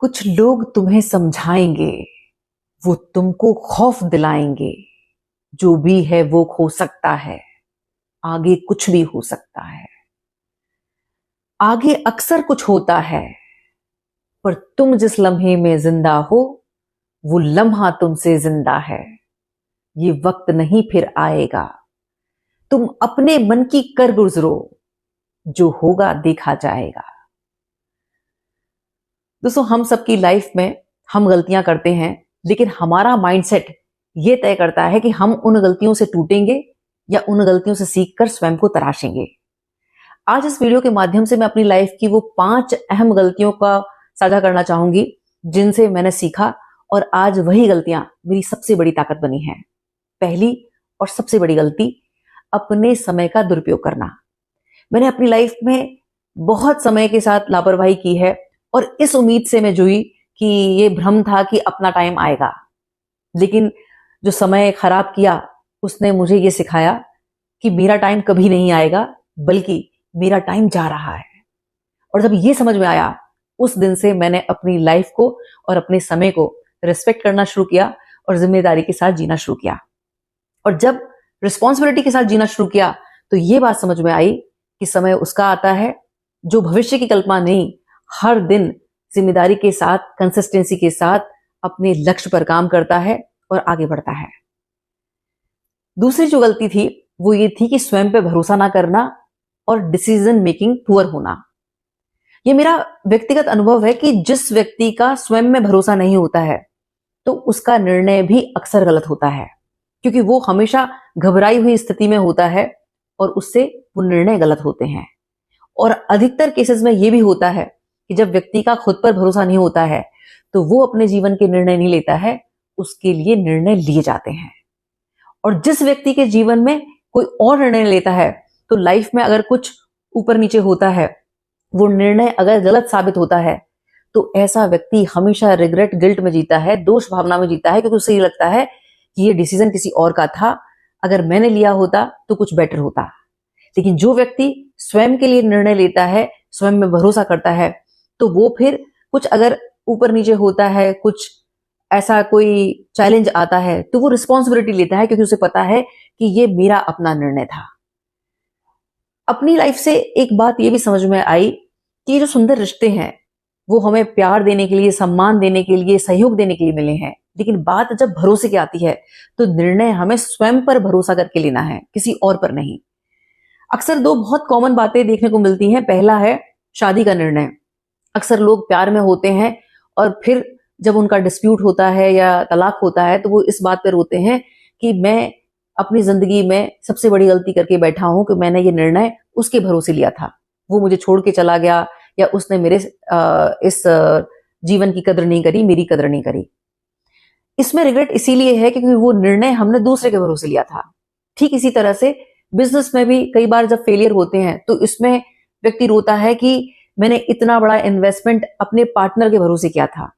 कुछ लोग तुम्हें समझाएंगे, वो तुमको खौफ दिलाएंगे। जो भी है वो हो सकता है, आगे कुछ भी हो सकता है। आगे अक्सर कुछ होता है, पर तुम जिस लम्हे में जिंदा हो, वो लम्हा तुमसे जिंदा है। ये वक्त नहीं फिर आएगा, तुम अपने मन की कर गुजरो, जो होगा देखा जाएगा। दोस्तों, हम सबकी लाइफ में हम गलतियां करते हैं, लेकिन हमारा माइंडसेट ये तय करता है कि हम उन गलतियों से टूटेंगे या उन गलतियों से सीखकर स्वयं को तराशेंगे। आज इस वीडियो के माध्यम से मैं अपनी लाइफ की वो 5 अहम गलतियों का साझा करना चाहूंगी, जिनसे मैंने सीखा और आज वही गलतियां मेरी सबसे बड़ी ताकत बनी हैं। पहली और सबसे बड़ी गलती, अपने समय का दुरुपयोग करना। मैंने अपनी लाइफ में बहुत समय के साथ लापरवाही की है और इस उम्मीद से मैं जुई कि ये भ्रम था कि अपना टाइम आएगा, लेकिन जो समय खराब किया उसने मुझे ये सिखाया कि मेरा टाइम कभी नहीं आएगा, बल्कि मेरा टाइम जा रहा है। और जब ये समझ में आया, उस दिन से मैंने अपनी लाइफ को और अपने समय को रिस्पेक्ट करना शुरू किया और जिम्मेदारी के साथ जीना शुरू किया। और जब रिस्पॉन्सिबिलिटी के साथ जीना शुरू किया तो ये बात समझ में आई कि समय उसका आता है जो भविष्य की कल्पना नहीं, हर दिन जिम्मेदारी के साथ, कंसिस्टेंसी के साथ अपने लक्ष्य पर काम करता है और आगे बढ़ता है। दूसरी जो गलती थी वो ये थी कि स्वयं पे भरोसा ना करना और डिसीजन मेकिंग पुअर होना। ये मेरा व्यक्तिगत अनुभव है कि जिस व्यक्ति का स्वयं में भरोसा नहीं होता है तो उसका निर्णय भी अक्सर गलत होता है, क्योंकि वो हमेशा घबराई हुई स्थिति में होता है और उससे वो निर्णय गलत होते हैं। और अधिकतर केसेस में ये भी होता है कि जब व्यक्ति का खुद पर भरोसा नहीं होता है तो वो अपने जीवन के निर्णय नहीं लेता है, उसके लिए निर्णय लिए जाते हैं। और जिस व्यक्ति के जीवन में कोई और निर्णय लेता है तो लाइफ में अगर कुछ ऊपर नीचे होता है, वो निर्णय अगर गलत साबित होता है, तो ऐसा व्यक्ति हमेशा रिग्रेट, गिल्ट में जीता है, दोष भावना में जीता है, क्योंकि उसे ये लगता है कि ये डिसीजन किसी और का था, अगर मैंने लिया होता तो कुछ बेटर होता। लेकिन जो व्यक्ति स्वयं के लिए निर्णय लेता है, स्वयं में भरोसा करता है, तो वो फिर कुछ अगर ऊपर नीचे होता है, कुछ ऐसा कोई चैलेंज आता है, तो वो रिस्पॉन्सिबिलिटी लेता है, क्योंकि उसे पता है कि ये मेरा अपना निर्णय था। अपनी लाइफ से एक बात ये भी समझ में आई कि ये जो सुंदर रिश्ते हैं वो हमें प्यार देने के लिए, सम्मान देने के लिए, सहयोग देने के लिए मिले हैं, लेकिन बात जब भरोसे की आती है तो निर्णय हमें स्वयं पर भरोसा करके लेना है, किसी और पर नहीं। अक्सर 2 बहुत कॉमन बातें देखने को मिलती हैं। पहला है शादी का निर्णय। अक्सर लोग प्यार में होते हैं और फिर जब उनका डिस्प्यूट होता है या तलाक होता है तो वो इस बात पर रोते हैं कि मैं अपनी जिंदगी में सबसे बड़ी गलती करके बैठा हूं कि मैंने ये निर्णय उसके भरोसे लिया था, वो मुझे छोड़ के चला गया, या उसने मेरे इस जीवन की कदर नहीं करी, मेरी कदर नहीं करी। इसमें रिग्रेट इसीलिए है क्योंकि वो निर्णय हमने दूसरे के भरोसे लिया था। ठीक इसी तरह से बिजनेस में भी कई बार जब फेलियर होते हैं तो इसमें व्यक्ति रोता है कि मैंने इतना बड़ा इन्वेस्टमेंट अपने पार्टनर के भरोसे किया था।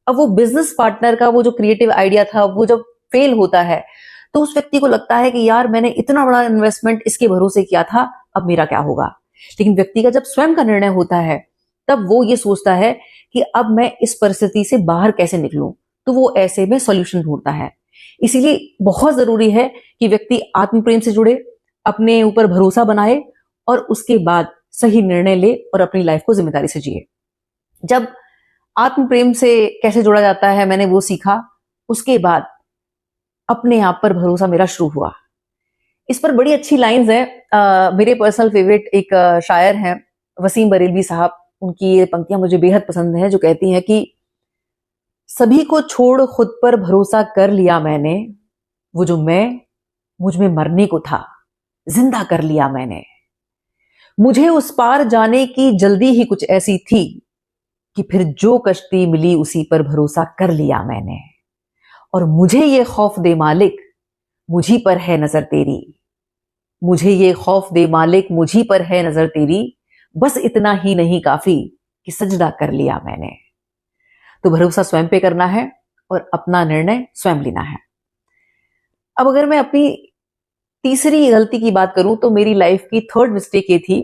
अब वो बिजनेस पार्टनर का वो जो क्रिएटिव आइडिया था वो जब फेल होता है तो उस व्यक्ति को लगता है कि यार मैंने इतना बड़ा इन्वेस्टमेंट इसके भरोसे किया था, अब मेरा क्या होगा। लेकिन व्यक्ति का जब स्वयं का निर्णय होता है तब वो ये सोचता है कि अब मैं इस परिस्थिति से बाहर कैसे निकलूं, तो वो ऐसे में सॉल्यूशन ढूंढता है। इसीलिए बहुत जरूरी है कि व्यक्ति आत्म प्रेम से जुड़े, अपने ऊपर भरोसा बनाए और उसके बाद सही निर्णय ले और अपनी लाइफ को जिम्मेदारी से जिए। जब आत्म प्रेम से कैसे जुड़ा जाता है मैंने वो सीखा, उसके बाद अपने आप पर भरोसा मेरा शुरू हुआ। इस पर बड़ी अच्छी लाइंस हैं। मेरे पर्सनल फेवरेट एक शायर हैं वसीम बरेलवी साहब, उनकी ये पंक्तियां मुझे बेहद पसंद हैं, जो कहती हैं कि सभी को छोड़ खुद पर भरोसा कर लिया मैंने, वो जो मैं मुझ में मरने को था जिंदा कर लिया मैंने। मुझे उस पार जाने की जल्दी ही कुछ ऐसी थी कि फिर जो कश्ती मिली उसी पर भरोसा कर लिया मैंने। और मुझे ये खौफ दे मालिक, मुझी पर है नजर तेरी। मुझे ये खौफ दे मालिक, मुझी पर है नजर तेरी। बस इतना ही नहीं काफी कि सजदा कर लिया मैंने। तो भरोसा स्वयं पे करना है और अपना निर्णय स्वयं लेना है। अब अगर मैं अपनी तीसरी गलती की बात करूं तो मेरी लाइफ की 3rd मिस्टेक ये थी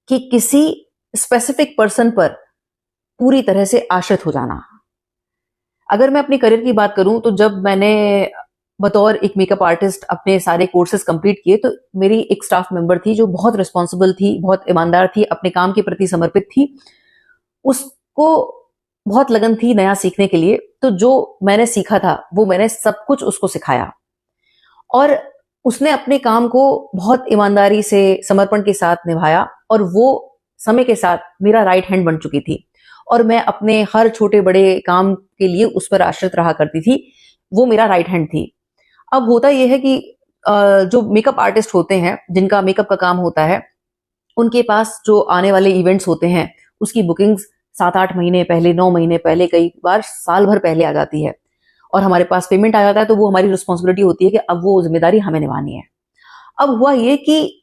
कि किसी स्पेसिफिक पर्सन पर पूरी तरह से आश्रित हो जाना। अगर मैं अपनी करियर की बात करूं तो जब मैंने बतौर एक मेकअप आर्टिस्ट अपने सारे कोर्सेज कंप्लीट किए तो मेरी एक स्टाफ मेंबर थी जो बहुत रिस्पॉन्सिबल थी, बहुत ईमानदार थी, अपने काम के प्रति समर्पित थी। उसको बहुत लगन थी नया सीखने के लिए, तो जो मैंने सीखा था वो मैंने सब कुछ उसको सिखाया और उसने अपने काम को बहुत ईमानदारी से समर्पण के साथ निभाया और वो समय के साथ मेरा राइट हैंड बन चुकी थी और मैं अपने हर छोटे बड़े काम के लिए उस पर आश्रित रहा करती थी। वो मेरा राइट हैंड थी। अब होता यह है कि जो मेकअप आर्टिस्ट होते हैं, जिनका मेकअप का काम होता है, उनके पास जो आने वाले इवेंट्स होते हैं उसकी बुकिंग्स 7-8 महीने पहले, 9 महीने पहले, कई बार साल भर पहले आ जाती है और हमारे पास पेमेंट आ जाता है। तो वो हमारी रिस्पॉन्सिबिलिटी होती है कि अब वो जिम्मेदारी हमें निभानी है। अब हुआ ये कि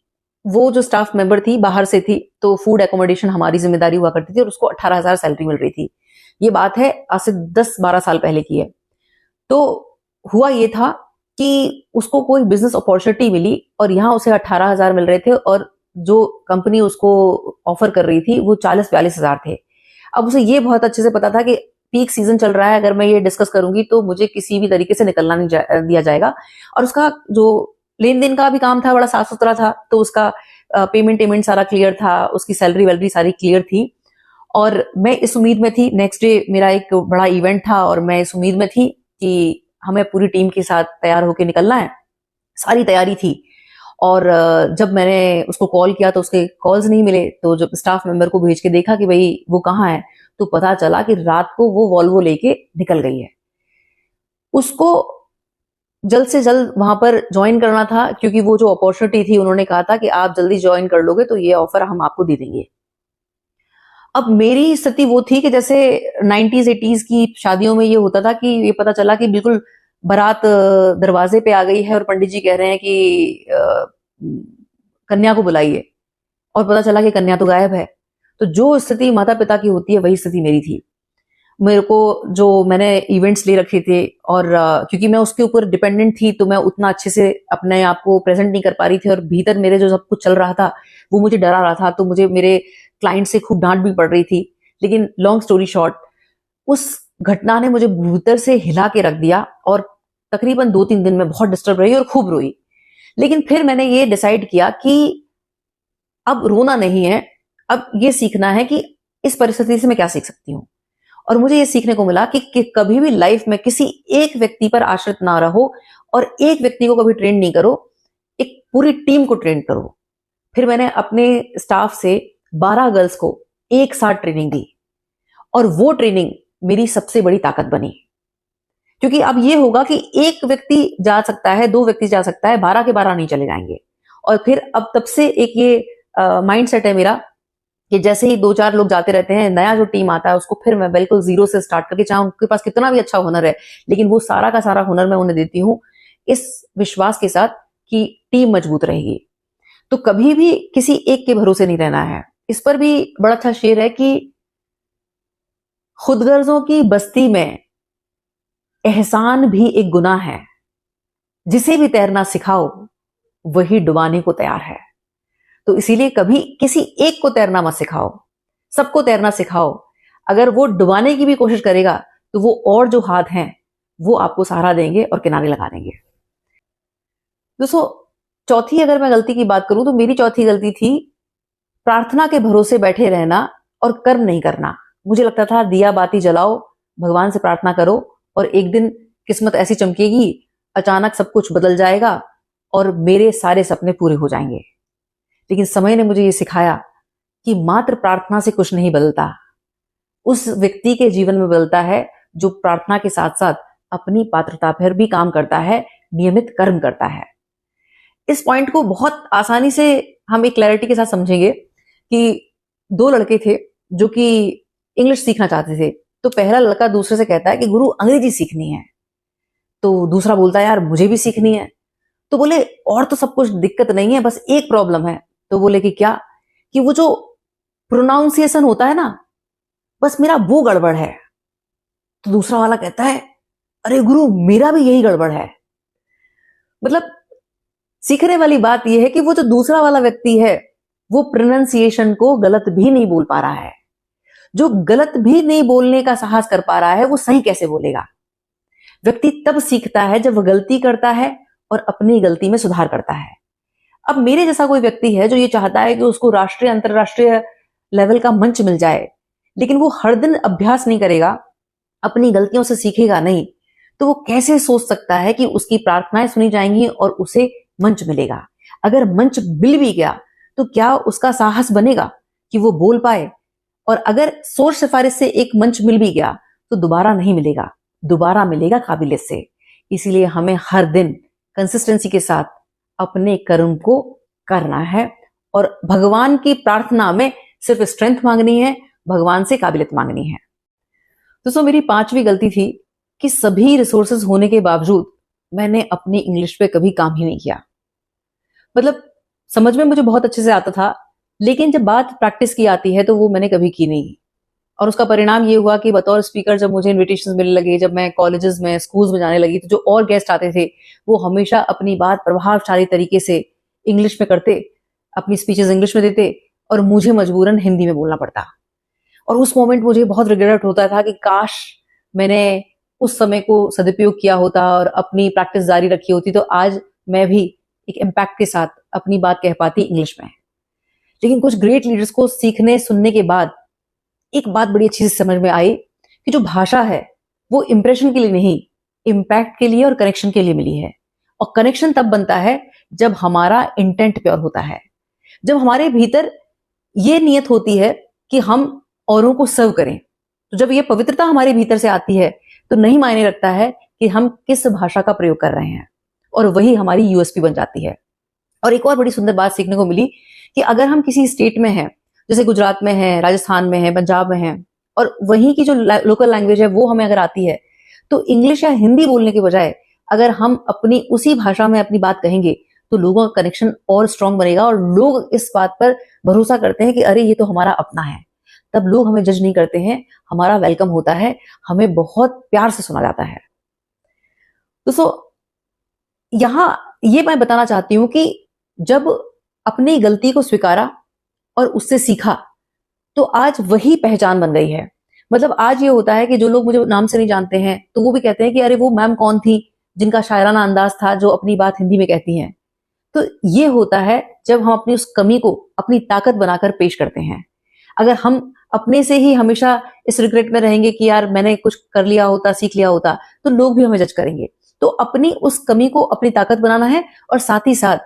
वो जो स्टाफ मेंबर थी बाहर से थी, तो फूड एकोमोडेशन हमारी जिम्मेदारी हुआ करती थी और उसको 18,000 सैलरी मिल रही थी। ये बात है आज से 10-12 साल पहले की है। तो हुआ ये था कि उसको कोई बिजनेस अपॉर्चुनिटी मिली और यहाँ उसे 18,000 मिल रहे थे और जो कंपनी उसको ऑफर कर रही थी वो 40-42 हजार थे। अब उसे ये बहुत अच्छे से पता था कि पीक सीजन चल रहा है, अगर मैं ये डिस्कस करूंगी तो मुझे किसी भी तरीके से निकलना नहीं दिया जाएगा। और उसका जो लेन देन का भी काम था बड़ा साफ सुथरा था, तो उसका पेमेंट सारा क्लियर था, उसकी सैलरी वैलरी सारी क्लियर थी। और मैं इस उम्मीद में थी, नेक्स्ट डे मेरा एक बड़ा इवेंट था और मैं इस उम्मीद में थी कि हमें पूरी टीम के साथ तैयार होकर निकलना है। सारी तैयारी थी और जब मैंने उसको कॉल किया तो उसके कॉल्स नहीं मिले। तो जब स्टाफ मेंबर को भेज के देखा कि भाई वो कहाँ है, तो पता चला कि रात को वो वॉल्वो लेके निकल गई है। उसको जल्द से जल्द वहां पर ज्वाइन करना था क्योंकि वो जो अपॉर्चुनिटी थी उन्होंने कहा था कि आप जल्दी ज्वाइन कर लोगे तो ये ऑफर हम आपको दे देंगे। अब मेरी स्थिति वो थी कि जैसे 90s 80s की शादियों में ये होता था कि ये पता चला कि बिल्कुल बारात दरवाजे पे आ गई है और पंडित जी कह रहे हैं कि कन्या को बुलाइए, और पता चला कि कन्या तो गायब है। तो जो स्थिति माता पिता की होती है वही स्थिति मेरी थी। मेरे को जो मैंने इवेंट्स ले रखे थे और क्योंकि मैं उसके ऊपर डिपेंडेंट थी तो मैं उतना अच्छे से अपने आप को प्रेजेंट नहीं कर पा रही थी और भीतर मेरे जो सब कुछ चल रहा था वो मुझे डरा रहा था। तो मुझे मेरे क्लाइंट से खूब डांट भी पड़ रही थी। लेकिन लॉन्ग स्टोरी शॉर्ट, उस घटना ने मुझे भीतर से हिला के रख दिया और तकरीबन 2-3 दिन में बहुत डिस्टर्ब रही और खूब रोई। लेकिन फिर मैंने ये डिसाइड किया कि अब रोना नहीं है, अब ये सीखना है कि इस परिस्थिति से मैं क्या सीख सकती हूँ। और मुझे ये सीखने को मिला कि कभी भी लाइफ में किसी एक व्यक्ति पर आश्रित ना रहो और एक व्यक्ति को कभी ट्रेन नहीं करो, एक पूरी टीम को ट्रेन करो। फिर मैंने अपने स्टाफ से 12 गर्ल्स को एक साथ ट्रेनिंग दी और वो ट्रेनिंग मेरी सबसे बड़ी ताकत बनी। क्योंकि अब ये होगा कि एक व्यक्ति जा सकता है, 2 व्यक्ति जा सकता है, 12 के 12 नहीं चले जाएंगे। और फिर अब तब से एक ये माइंड सेट है मेरा कि जैसे ही 2-4 लोग जाते रहते हैं, नया जो टीम आता है उसको फिर मैं बिल्कुल जीरो से स्टार्ट करके, चाहे उनके पास कितना भी अच्छा हुनर है, लेकिन वो सारा का सारा हुनर मैं उन्हें देती हूँ इस विश्वास के साथ कि टीम मजबूत रहेगी। तो कभी भी किसी एक के भरोसे नहीं रहना है। इस पर भी बड़ा अच्छा शेर है कि खुदगर्जों की बस्ती में एहसान भी एक गुनाह है, जिसे भी तैरना सिखाओ वही डुबाने को तैयार है। तो इसीलिए कभी किसी एक को तैरना मत सिखाओ, सबको तैरना सिखाओ। अगर वो डुबाने की भी कोशिश करेगा तो वो और जो हाथ हैं वो आपको सहारा देंगे और किनारे लगा देंगे। दोस्तों, चौथी अगर मैं गलती की बात करूं तो मेरी चौथी गलती थी प्रार्थना के भरोसे बैठे रहना और कर्म नहीं करना। मुझे लगता था दिया बाती जलाओ, भगवान से प्रार्थना करो और एक दिन किस्मत ऐसी चमकेगी, अचानक सब कुछ बदल जाएगा और मेरे सारे सपने पूरे हो जाएंगे। लेकिन समय ने मुझे ये सिखाया कि मात्र प्रार्थना से कुछ नहीं बदलता, उस व्यक्ति के जीवन में बदलता है जो प्रार्थना के साथ साथ अपनी पात्रता पर भी काम करता है, नियमित कर्म करता है। इस पॉइंट को बहुत आसानी से हम एक क्लैरिटी के साथ समझेंगे कि 2 लड़के थे जो कि इंग्लिश सीखना चाहते थे। तो पहला लड़का दूसरे से कहता है कि गुरु अंग्रेजी सीखनी है। तो दूसरा बोलता है यार मुझे भी सीखनी है। तो बोले और तो सब कुछ दिक्कत नहीं है, बस एक प्रॉब्लम है। तो बोले कि क्या? कि वो जो प्रोनाउंसिएशन होता है ना, बस मेरा वो गड़बड़ है। तो दूसरा वाला कहता है अरे गुरु मेरा भी यही गड़बड़ है। मतलब सीखने वाली बात यह है कि वो जो दूसरा वाला व्यक्ति है वो प्रोनाउंसिएशन को गलत भी नहीं बोल पा रहा है। जो गलत भी नहीं बोलने का साहस कर पा रहा है वो सही कैसे बोलेगा। व्यक्ति तब सीखता है जब वह गलती करता है और अपनी गलती में सुधार करता है। अब मेरे जैसा कोई व्यक्ति है जो ये चाहता है कि उसको राष्ट्रीय अंतरराष्ट्रीय लेवल का मंच मिल जाए, लेकिन वो हर दिन अभ्यास नहीं करेगा, अपनी गलतियों से सीखेगा नहीं, तो वो कैसे सोच सकता है कि उसकी प्रार्थनाएं सुनी जाएंगी और उसे मंच मिलेगा। अगर मंच मिल भी गया तो क्या उसका साहस बनेगा कि वो बोल पाए? और अगर सोच सिफारिश से एक मंच मिल भी गया तो दोबारा नहीं मिलेगा, दोबारा मिलेगा काबिलियत से। इसीलिए हमें हर दिन कंसिस्टेंसी के साथ अपने कर्म को करना है और भगवान की प्रार्थना में सिर्फ स्ट्रेंथ मांगनी है, भगवान से काबिलियत मांगनी है। दोस्तों, मेरी 5वीं गलती थी कि सभी रिसोर्सेज होने के बावजूद मैंने अपनी इंग्लिश पे कभी काम ही नहीं किया। मतलब समझ में मुझे बहुत अच्छे से आता था, लेकिन जब बात प्रैक्टिस की आती है तो वो मैंने कभी की नहीं। और उसका परिणाम ये हुआ कि बतौर स्पीकर जब मुझे इन्विटेशंस मिलने लगे, जब मैं कॉलेजेस में, स्कूल्स में जाने लगी, तो जो और गेस्ट आते थे वो हमेशा अपनी बात प्रभावशाली तरीके से इंग्लिश में करते, अपनी स्पीचेस इंग्लिश में देते और मुझे मजबूरन हिंदी में बोलना पड़ता। और उस मोमेंट मुझे बहुत रिग्रेट होता था कि काश मैंने उस समय को सदुपयोग किया होता और अपनी प्रैक्टिस जारी रखी होती, तो आज मैं भी एक इम्पैक्ट के साथ अपनी बात कह पाती इंग्लिश में। लेकिन कुछ ग्रेट लीडर्स को सीखने सुनने के बाद एक बात बड़ी अच्छी से समझ में आई कि जो भाषा है वो इंप्रेशन के लिए नहीं, इम्पैक्ट के लिए और कनेक्शन के लिए मिली है। और कनेक्शन तब बनता है जब हमारा इंटेंट प्योर होता है, जब हमारे भीतर ये नियत होती है कि हम औरों को सर्व करें। तो जब ये पवित्रता हमारे भीतर से आती है तो नहीं मायने रखता है कि हम किस भाषा का प्रयोग कर रहे हैं, और वही हमारी यूएसपी बन जाती है। और एक और बड़ी सुंदर बात सीखने को मिली कि अगर हम किसी स्टेट में हैं, जैसे गुजरात में है, राजस्थान में है, पंजाब में है, और वहीं की जो लोकल लैंग्वेज है वो हमें अगर आती है, तो इंग्लिश या हिंदी बोलने के बजाय अगर हम अपनी उसी भाषा में अपनी बात कहेंगे तो लोगों का कनेक्शन और स्ट्रांग बनेगा और लोग इस बात पर भरोसा करते हैं कि अरे ये तो हमारा अपना है। तब लोग हमें जज नहीं करते हैं, हमारा वेलकम होता है, हमें बहुत प्यार से सुना जाता है। दोस्तों, यहां ये मैं बताना चाहती हूं कि जब अपनी गलती को स्वीकारा और उससे सीखा तो आज वही पहचान बन गई है। मतलब आज ये होता है कि जो लोग मुझे नाम से नहीं जानते हैं तो वो भी कहते हैं कि अरे वो मैम कौन थी जिनका शायराना अंदाज था, जो अपनी बात हिंदी में कहती हैं। तो ये होता है जब हम अपनी उस कमी को अपनी ताकत बनाकर पेश करते हैं। अगर हम अपने से ही हमेशा इस रिग्रेट में रहेंगे कि यार मैंने कुछ कर लिया होता, सीख लिया होता, तो लोग भी हमें जज करेंगे। तो अपनी उस कमी को अपनी ताकत बनाना है और साथ ही साथ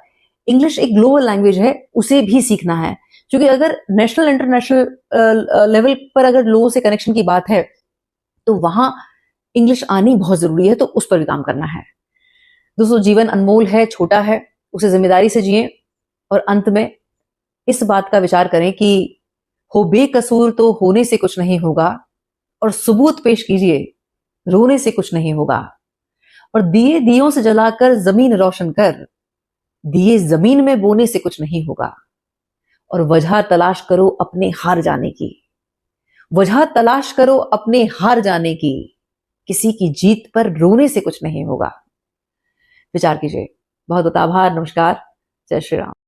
इंग्लिश एक ग्लोबल लैंग्वेज है, उसे भी सीखना है। क्योंकि अगर नेशनल इंटरनेशनल लेवल पर अगर लोगों से कनेक्शन की बात है तो वहां इंग्लिश आनी बहुत जरूरी है, तो उस पर भी काम करना है। दोस्तों, जीवन अनमोल है, छोटा है, उसे जिम्मेदारी से जिएं और अंत में इस बात का विचार करें कि हो बेकसूर तो होने से कुछ नहीं होगा, और सबूत पेश कीजिए, रोने से कुछ नहीं होगा। और दिए दियों से जलाकर जमीन रोशन कर, दिए जमीन में बोने से कुछ नहीं होगा। और वजह तलाश करो अपने हार जाने की, वजह तलाश करो अपने हार जाने की, किसी की जीत पर रोने से कुछ नहीं होगा। विचार कीजिए। बहुत बहुत आभार। नमस्कार। जय श्री राम।